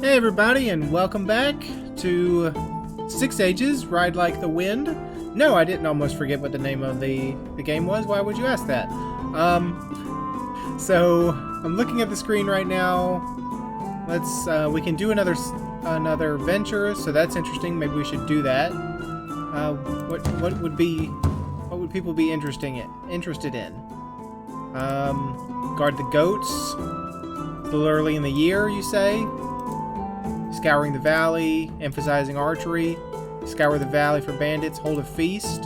Hey everybody, and welcome back to 6 Ages, Ride Like the Wind. No, I didn't almost forget what the name of the game was. Why would you ask that? So I'm looking at the screen right now. We can do another venture, so that's interesting. Maybe we should do that. What would people be interested in? Guard the goats. A little early in the year, you say? Scouring the valley, emphasizing archery. Scour the valley for bandits, hold a feast.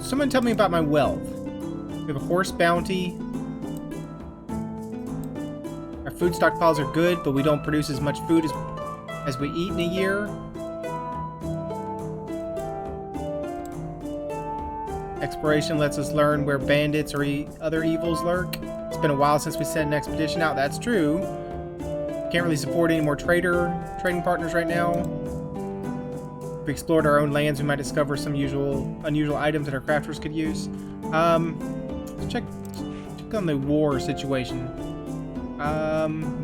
Someone tell me about my wealth. We have a horse bounty. Our food stockpiles are good, but we don't produce as much food as we eat in a year. Exploration lets us learn where bandits or other evils lurk. It's been a while since we sent an expedition out. That's true. Can't really support any more trading partners right now. If we explored our own lands, we might discover some unusual items that our crafters could use. Let's check on the war situation.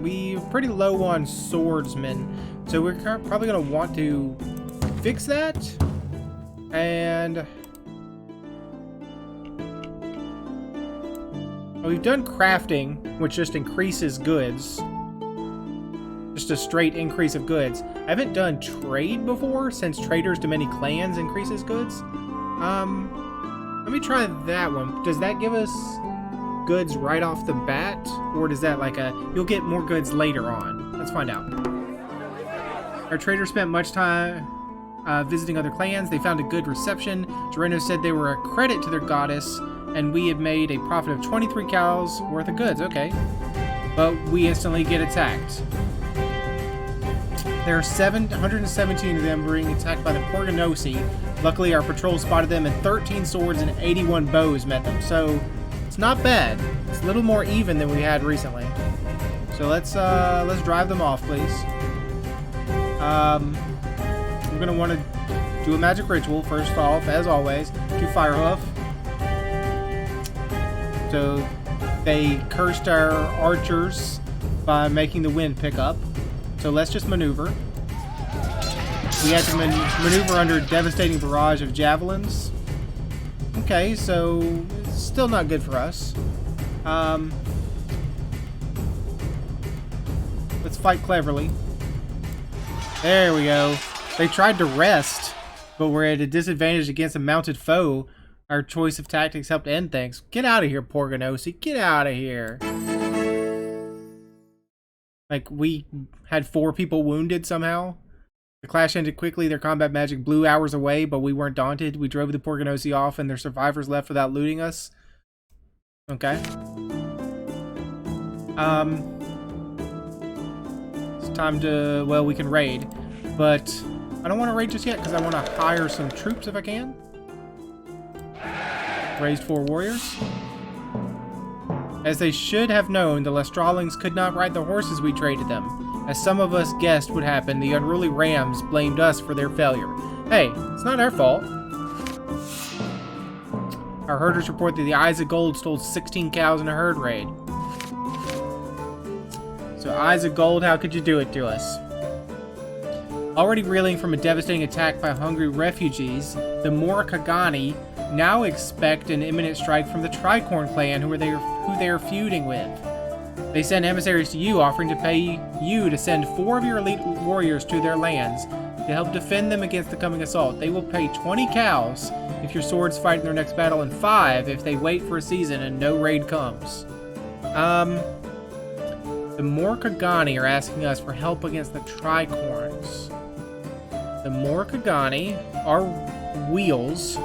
We're pretty low on swordsmen, so we're probably going to want to fix that. And we've done crafting, which just increases goods. Just a straight increase of goods. I haven't done trade before, since traders to many clans increases goods. Let me try that one. Does that give us goods right off the bat? Or does that you'll get more goods later on? Let's find out. Our trader spent much time visiting other clans. They found a good reception. Gereno said they were a credit to their goddess, and we had made a profit of 23 cows worth of goods. Okay. But we instantly get attacked. There are 117 of them being attacked by the Porganosi. Luckily, our patrol spotted them, and 13 swords and 81 bows met them. So, it's not bad. It's a little more even than we had recently. So let's drive them off, please. We're gonna want to do a magic ritual first off, as always. Do Firehoof. So they cursed our archers by making the wind pick up. So let's just maneuver. We had to maneuver under a devastating barrage of javelins. Okay, so it's still not good for us. Let's fight cleverly. There we go. They tried to rest, but we're at a disadvantage against a mounted foe. Our choice of tactics helped end things. Get out of here, Porganosi. Get out of here. We had 4 people wounded somehow. The clash ended quickly. Their combat magic blew hours away, but we weren't daunted. We drove the Porganosi off, and their survivors left without looting us. Okay. It's time to... Well, we can raid. But I don't want to raid just yet, because I want to hire some troops if I can. Raised 4 warriors. As they should have known, the Lestralings could not ride the horses we traded them. As some of us guessed would happen, the unruly rams blamed us for their failure. Hey, it's not our fault. Our herders report that the Eyes of Gold stole 16 cows in a herd raid. So Eyes of Gold, how could you do it to us? Already reeling from a devastating attack by hungry refugees, the Morikagani now expect an imminent strike from the Tricorn clan who they are feuding with. They send emissaries to you, offering to pay you to send 4 of your elite warriors to their lands to help defend them against the coming assault. They will pay 20 cows if your swords fight in their next battle, and 5 if they wait for a season and no raid comes. The Morikagani are asking us for help against the Tricorns. The Morikagani are wheels.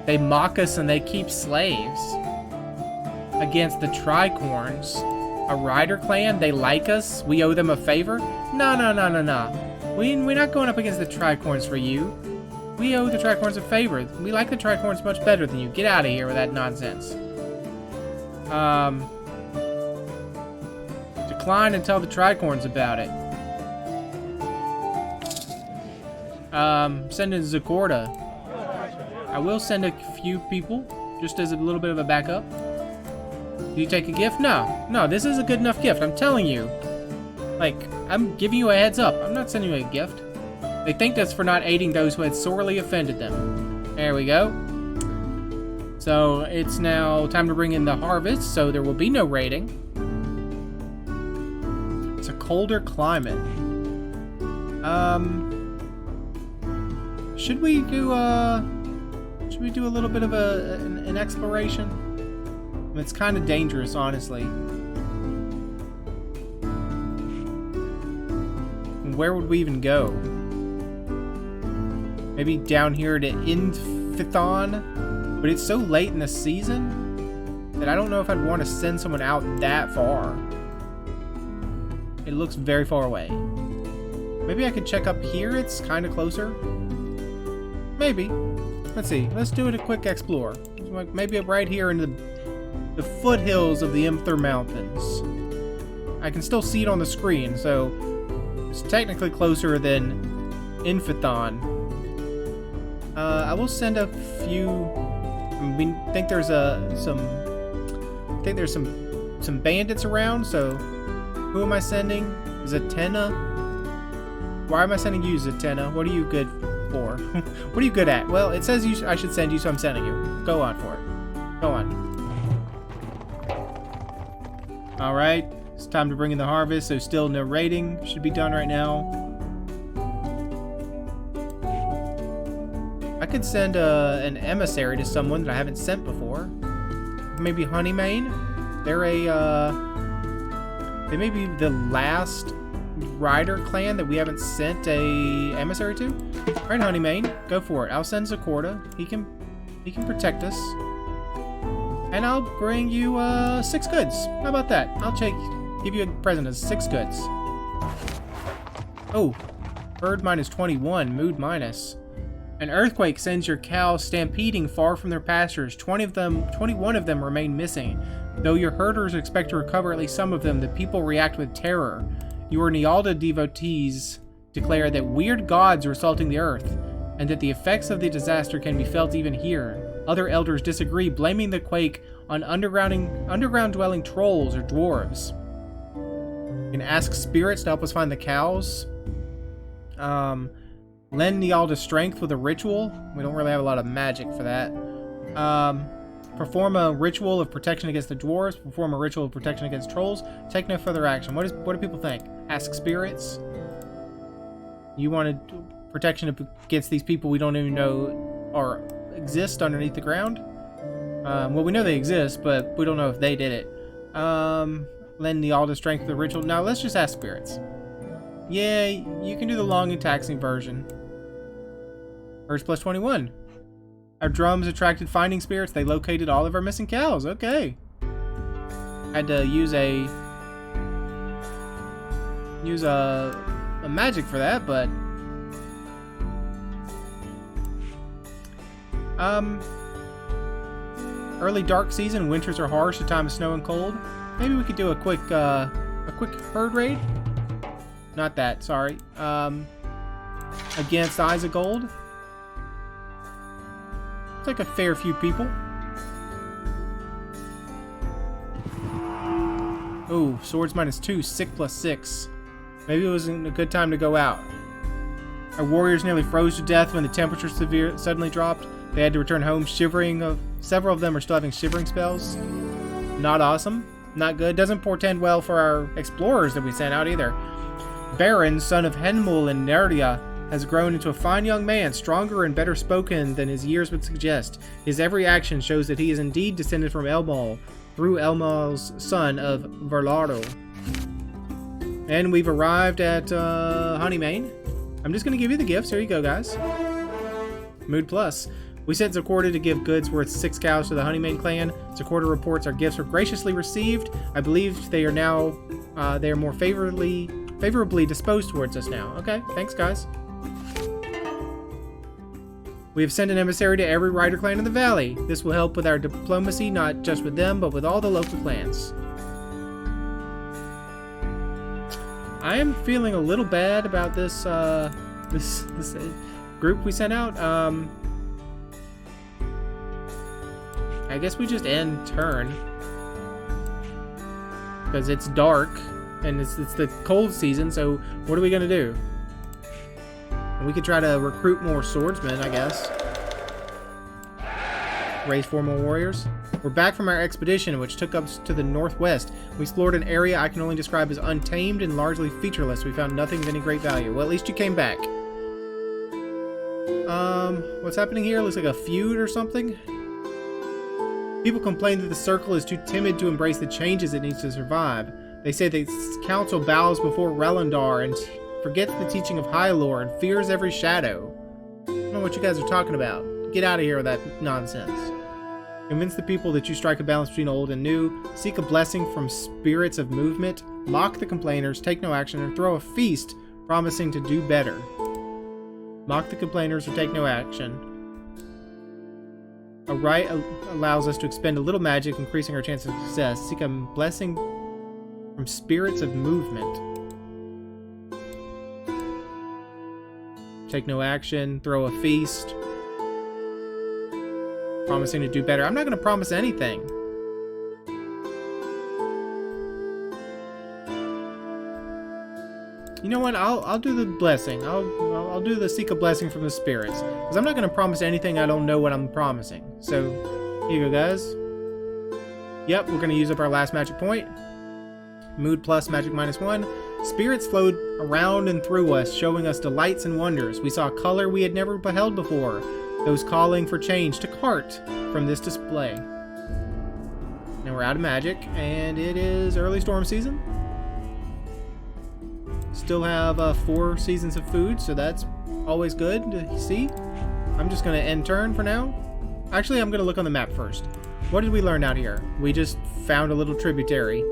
They mock us and they keep slaves. Against the Tricorns, a rider clan, they like us, we owe them a favor? No. We're not going up against the Tricorns for you. We owe the Tricorns a favor. We like the Tricorns much better than you. Get out of here with that nonsense. Decline and tell the Tricorns about it. Send in Zakorda. I will send a few people, just as a little bit of a backup. Do you take a gift? No. No, this is a good enough gift. I'm telling you. Like, I'm giving you a heads up. I'm not sending you a gift. They thanked us for not aiding those who had sorely offended them. There we go. So, it's now time to bring in the harvest, so there will be no raiding. It's a colder climate. Should we do a little bit of an exploration? I mean, it's kind of dangerous, honestly. Where would we even go? Maybe down here to Infithon? But it's so late in the season that I don't know if I'd want to send someone out that far. It looks very far away. Maybe I could check up here. It's kind of closer. Maybe. Let's see. Let's do it a quick explore. Like maybe right here in the foothills of the Imther Mountains. I can still see it on the screen, so it's technically closer than Infithon. I will send a few. We think there's some bandits around. So who am I sending? Zatenna. Why am I sending you, Zatenna? What are you good for? What are you good at? Well, it says I should send you, so I'm sending you. Go on for it. Go on. Alright. It's time to bring in the harvest, so still no raiding. Should be done right now. I could send an emissary to someone that I haven't sent before. Maybe Honeymane? They may be the last rider clan that we haven't sent a emissary to. Alright, Honeymane, go for it. I'll send Zakorta. He can protect us. And I'll bring you 6 goods. How about that? I'll give you a present of 6 goods. Oh, bird minus 21, mood minus. An earthquake sends your cows stampeding far from their pastures. 21 of them remain missing. Though your herders expect to recover at least some of them, the people react with terror. Your Nialda devotees declare that weird gods are assaulting the earth, and that the effects of the disaster can be felt even here. Other elders disagree, blaming the quake on underground-dwelling trolls or dwarves. You can ask spirits to help us find the cows. Lend Nialda strength with a ritual. We don't really have a lot of magic for that. Perform a ritual of protection against the dwarves. Perform a ritual of protection against trolls. Take no further action. What do people think? Ask spirits. You wanted protection against these people we don't even know or exist underneath the ground. Well, we know they exist, but we don't know if they did it. Lend Nialda strength with a ritual. Now let's just ask spirits. Yeah, you can do the long and taxing version. First plus 21. Our drums attracted finding spirits. They located all of our missing cows. Okay. Had to use a magic for that, but early dark season. Winters are harsh. A time of snow and cold. Maybe we could do a quick herd raid. Not that. Sorry. Against Eyes of Gold. It's like a fair few people. Ooh, swords minus 2, 6 plus 6. Maybe it wasn't a good time to go out. Our warriors nearly froze to death when the temperature suddenly dropped. They had to return home shivering. Several of them are still having shivering spells. Not awesome. Not good. Doesn't portend well for our explorers that we sent out either. Baron, son of Henmul and Nerdia, has grown into a fine young man, stronger and better spoken than his years would suggest. His every action shows that he is indeed descended from Elmal, through Elmal's son of Verlardo. And we've arrived at Honeymane. I'm just going to give you the gifts. Here you go, guys. Mood plus. We sent Zakorta to give goods worth 6 cows to the Honeymane clan. Zakorta reports our gifts were graciously received. I believe they are now they are more favorably disposed towards us now. Okay, thanks, guys. We have sent an emissary to every rider clan in the valley. This will help with our diplomacy, not just with them, but with all the local clans. I am feeling a little bad about this this group we sent out. I guess we just end turn. because it's dark and it's the cold season. So what are we gonna do? We could try to recruit more swordsmen, I guess. Raise 4 more warriors. We're back from our expedition, which took us to the northwest. We explored an area I can only describe as untamed and largely featureless. We found nothing of any great value. Well, at least you came back. What's happening here? Looks like a feud or something. People complain that the circle is too timid to embrace the changes it needs to survive. They say the council bows before Relendar and forgets the teaching of High Lore and fears every shadow. I don't know what you guys are talking about. Get out of here with that nonsense. Convince the people that you strike a balance between old and new. Seek a blessing from spirits of movement. Mock the complainers, take no action, and throw a feast promising to do better. Mock the complainers or take no action. A rite allows us to expend a little magic, increasing our chance of success. Seek a blessing from spirits of movement. Take no action, throw a feast. Promising to do better. I'm not going to promise anything. You know what? I'll do the blessing. I'll do the seek a blessing from the spirits, because I'm not going to promise anything I don't know what I'm promising. So here you go, guys. Yep, we're going to use up our last magic point. Mood plus magic -1. Spirits flowed around and through us, showing us delights and wonders. We saw color we had never beheld before. Those calling for change took heart from this display. Now we're out of magic, and it is early storm season. Still have 4 seasons of food, so that's always good to see. I'm just going to end turn for now. Actually, I'm going to look on the map first. What did we learn out here? We just found a little tributary.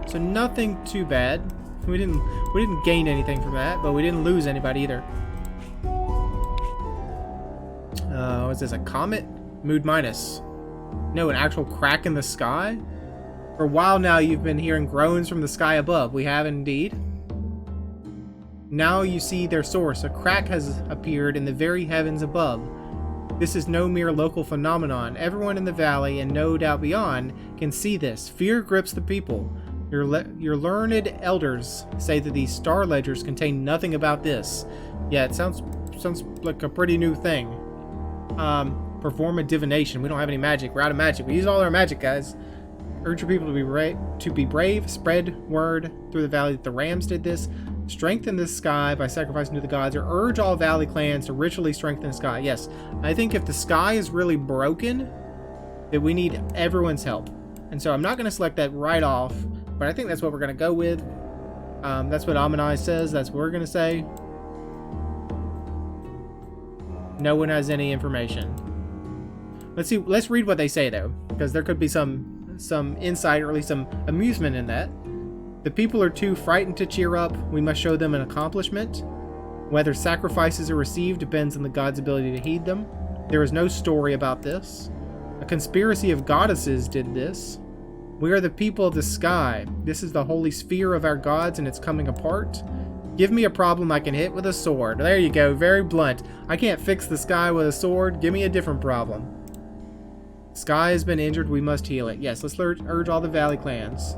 So nothing too bad. We didn't gain anything from that, but we didn't lose anybody either. Was this a comet? Mood minus. No, an actual crack in the sky? For a while now, you've been hearing groans from the sky above. We have indeed. Now you see their source. A crack has appeared in the very heavens above. This is no mere local phenomenon. Everyone in the valley, and no doubt beyond, can see this. Fear grips the people. Your learned elders say that these star ledgers contain nothing about this. Yeah, it sounds like a pretty new thing. Perform a divination. We don't have any magic. We're out of magic. We use all our magic, guys. Urge your people to be brave. Spread word through the valley that the Rams did this. Strengthen the sky by sacrificing to the gods, or urge all valley clans to ritually strengthen the sky. Yes, I think if the sky is really broken, that we need everyone's help. And so I'm not going to select that right off, but I think that's what we're going to go with. That's what Amanai says. That's what we're going to say. No one has any information. Let's see. Let's read what they say, though, because there could be some insight, or at least some amusement in that. The people are too frightened to cheer up. We must show them an accomplishment. Whether sacrifices are received depends on the gods' ability to heed them. There is no story about this. A conspiracy of goddesses did this. We are the people of the sky. This is the holy sphere of our gods, and it's coming apart. Give me a problem I can hit with a sword. There you go, very blunt. I can't fix the sky with a sword. Give me a different problem. Sky has been injured. We must heal it. Yes, let's urge all the valley clans.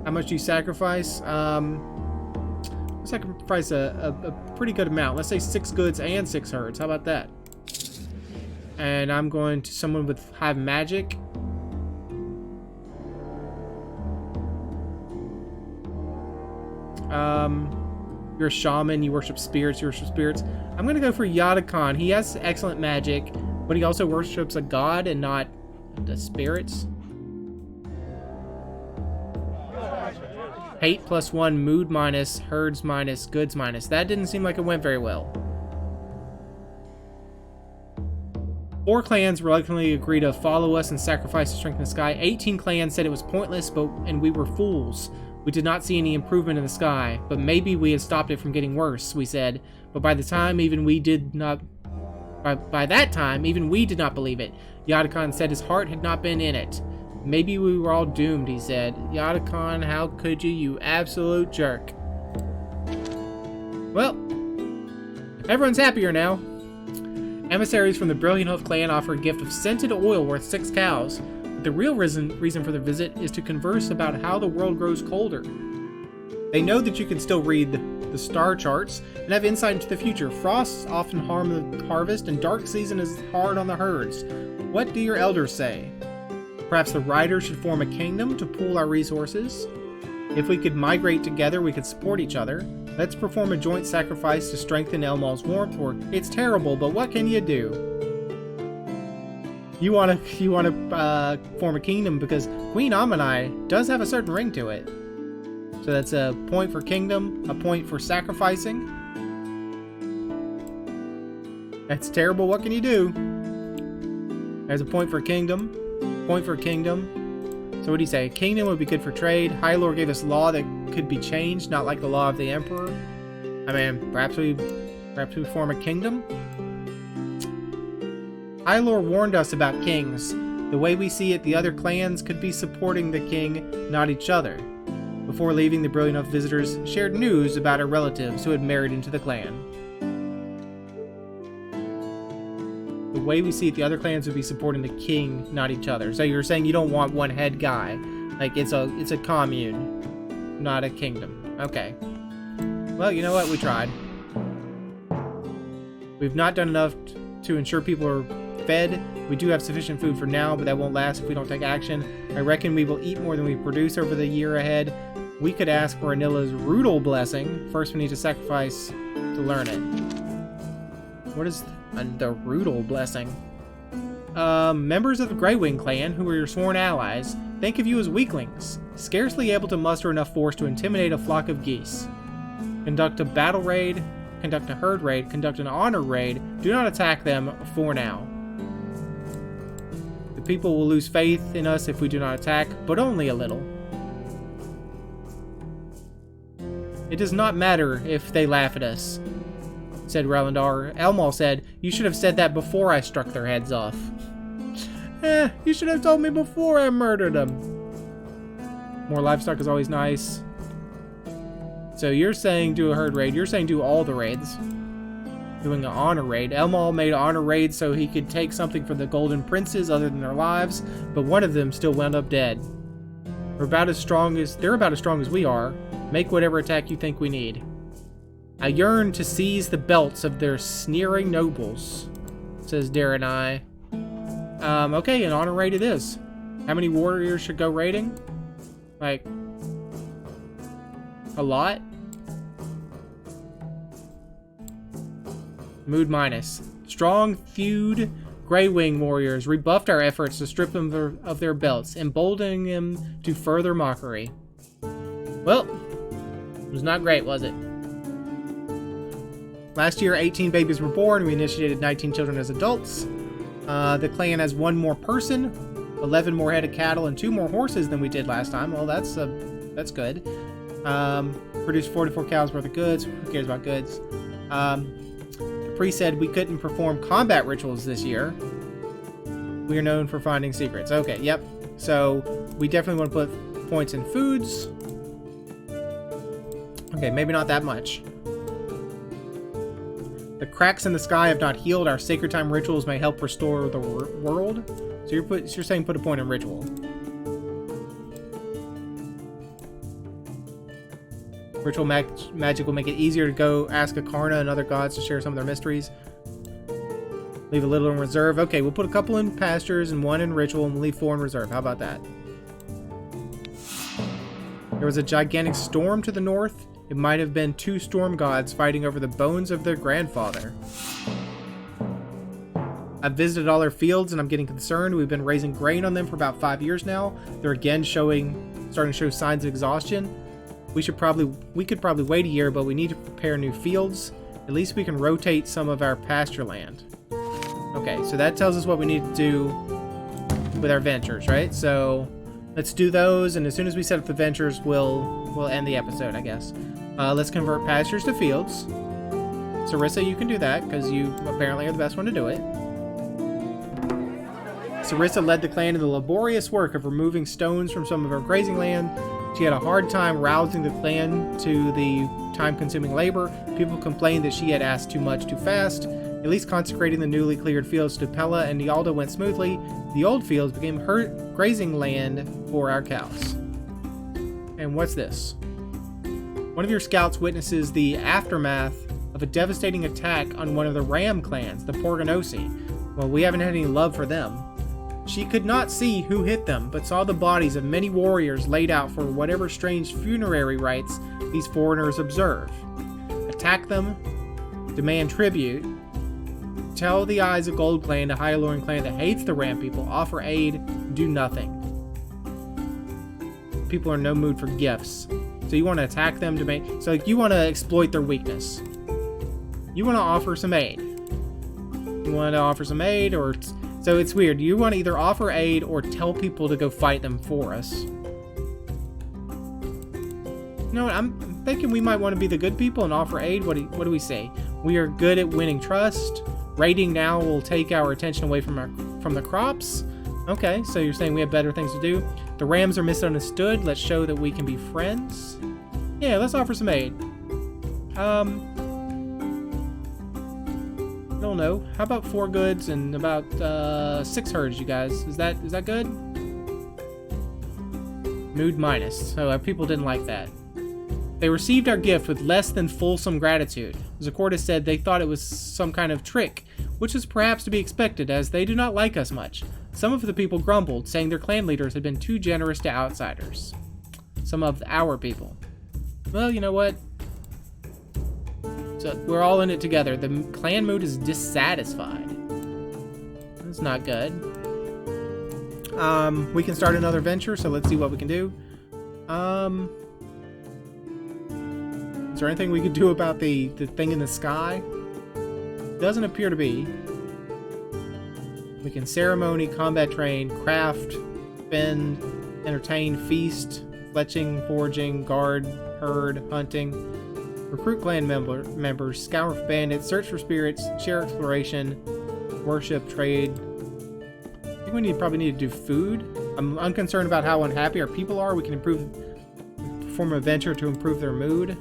How much do you sacrifice? Let's sacrifice a pretty good amount. Let's say 6 goods and 6 herds. How about that? And I'm going to someone with high magic. You're a shaman. You worship spirits. You worship spirits. I'm going to go for Yadakan. He has excellent magic, but he also worships a god and not the spirits. Hate +1, mood minus, herds minus, goods minus. That didn't seem like it went very well. 4 clans reluctantly agreed to follow us and sacrifice to strengthen the sky. 18 clans said it was pointless, and we were fools. We did not see any improvement in the sky, but maybe we had stopped it from getting worse, we said. But by that time, even we did not believe it. Yadakan said his heart had not been in it. Maybe we were all doomed, he said. Yadakan, how could you, you absolute jerk. Well, everyone's happier now. Emissaries from the Brilliant Hoof clan offer a gift of scented oil worth 6 cows. The the real reason for the visit is to converse about how the world grows colder. They know that you can still read the star charts and have insight into the future. Frosts often harm the harvest, and dark season is hard on the herds. What do your elders say? Perhaps the riders should form a kingdom to pool our resources. If we could migrate together, we could support each other. Let's perform a joint sacrifice to strengthen Elmal's warmth, or it's terrible, but what can you do? You want to form a kingdom because Queen Amanai does have a certain ring to it. So that's a point for kingdom, a point for sacrificing. That's terrible, what can you do? There's a point for kingdom, point for kingdom. So what do you say? A kingdom would be good for trade. Hylor gave us law that could be changed, not like the law of the emperor. I mean, perhaps we form a kingdom? Hylor warned us about kings. The way we see it, the other clans could be supporting the king, not each other. Before leaving, the brilliant elf visitors shared news about our relatives who had married into the clan. The way we see it, the other clans would be supporting the king, not each other. So you're saying you don't want one head guy. Like, it's a commune, not a kingdom. Okay. Well, you know what? We tried. We've not done enough to ensure people are fed. We do have sufficient food for now, but that won't last if we don't take action. I reckon we will eat more than we produce over the year ahead. We could ask for Anila's Rudel blessing. First, we need to sacrifice to learn it. What is the Rudel blessing? Members of the Greywing clan, who are your sworn allies, think of you as weaklings, scarcely able to muster enough force to intimidate a flock of geese. Conduct a battle raid, conduct a herd raid, conduct an honor raid. Do not attack them for now. The people will lose faith in us if we do not attack, but only a little. It does not matter if they laugh at us, said Relandar. Elmal said, you should have said that before I struck their heads off. You should have told me before I murdered them. More livestock is always nice. So you're saying do a herd raid. You're saying do all the raids. Doing an honor raid. Elmal made an honor raid so he could take something from the golden princes other than their lives, but one of them still wound up dead. They're about as strong as we are. Make whatever attack you think we need. I yearn to seize the belts of their sneering nobles, says Daranai. Okay, an honor raid it is. How many warriors should go raiding? Like, a lot? Mood minus. Strong, feud, Greywing warriors rebuffed our efforts to strip them of their belts, emboldening them to further mockery. Well, it was not great, was it? Last year, 18 babies were born. We initiated 19 children as adults. The clan has 1 more person, 11 more head of cattle, and 2 more horses than we did last time. Well, that's good. Produced 44 cows worth of goods. Who cares about goods? The priest said we couldn't perform combat rituals this year. We are known for finding secrets. Okay, yep. So we definitely want to put points in foods. Okay, maybe not that much. The cracks in the sky have not healed. Our sacred time rituals may help restore the world. So you're saying put a point in ritual. Ritual magic will make it easier to go ask Akarna and other gods to share some of their mysteries. Leave a little in reserve. Okay, we'll put a couple in pastures and 1 in ritual, and we'll leave 4 in reserve. How about that? There was a gigantic storm to the north. It might have been 2 storm gods fighting over the bones of their grandfather. I've visited all their fields and I'm getting concerned. We've been raising grain on them for about 5 years now. They're again starting to show signs of exhaustion. We could probably wait a year, but we need to prepare new fields. At least we can rotate some of our pasture land. Okay, so that tells us what we need to do with our ventures, right? So let's do those, and as soon as we set up the ventures, we'll end the episode, I guess. Let's convert pastures to fields. Sarissa, you can do that, because you apparently are the best one to do it. Sarissa led the clan in the laborious work of removing stones from some of our grazing land. She had a hard time rousing the clan to the time-consuming labor. People complained that she had asked too much too fast. At least consecrating the newly cleared fields to Pella and Nialda went smoothly. The old fields became grazing land for our cows. And what's this? One of your scouts witnesses the aftermath of a devastating attack on one of the Ram clans, the Porganosi. Well, we haven't had any love for them. She could not see who hit them, but saw the bodies of many warriors laid out for whatever strange funerary rites these foreigners observe. Attack them, demand tribute, tell the Eyes of Gold clan, the Hyaluron clan that hates the Ram people, offer aid, do nothing. People are in no mood for gifts. So you want to attack them, so you want to exploit their weakness. You want to offer some aid. You want to offer some aid, or... So it's weird. You want to either offer aid or tell people to go fight them for us. You know what? I'm thinking we might want to be the good people and offer aid. What do we say? We are good at winning trust. Raiding now will take our attention away from the crops. Okay, so you're saying we have better things to do. The Rams are misunderstood. Let's show that we can be friends. Yeah, let's offer some aid. I don't know. How about 4 goods and about 6 herds, you guys? Is that good? Mood minus. So our people didn't like that. They received our gift with less than fulsome gratitude. Zacorta said they thought it was some kind of trick, which is perhaps to be expected, as they do not like us much. Some of the people grumbled, saying their clan leaders had been too generous to outsiders. Some of our people. Well, you know what? So we're all in it together. The clan mood is dissatisfied. That's not good. We can start another venture, so let's see what we can do. Is there anything we could do about the thing in the sky? Doesn't appear to be. We can ceremony, combat train, craft, spend, entertain, feast, fletching, foraging, guard, herd, hunting, recruit clan members, scour for bandits, search for spirits, share exploration, worship, trade. I think we probably need to do food. I'm unconcerned about how unhappy our people are. We can perform a venture to improve their mood.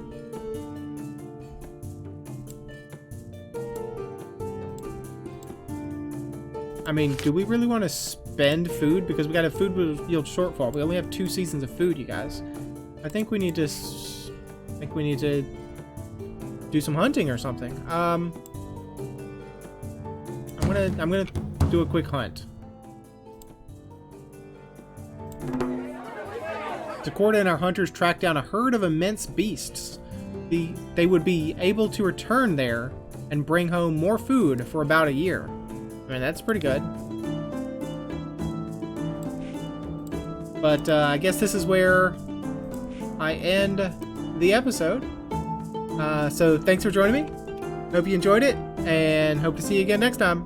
I mean, do we really want to spend food? Because we got a food yield shortfall. We only have 2 seasons of food, you guys. I think we need to do some hunting or something. I'm gonna do a quick hunt. Zacorta and our hunters tracked down a herd of immense beasts. They would be able to return there and bring home more food for about a year. I mean, that's pretty good. But I guess this is where I end the episode. So thanks for joining me. Hope you enjoyed it, and hope to see you again next time.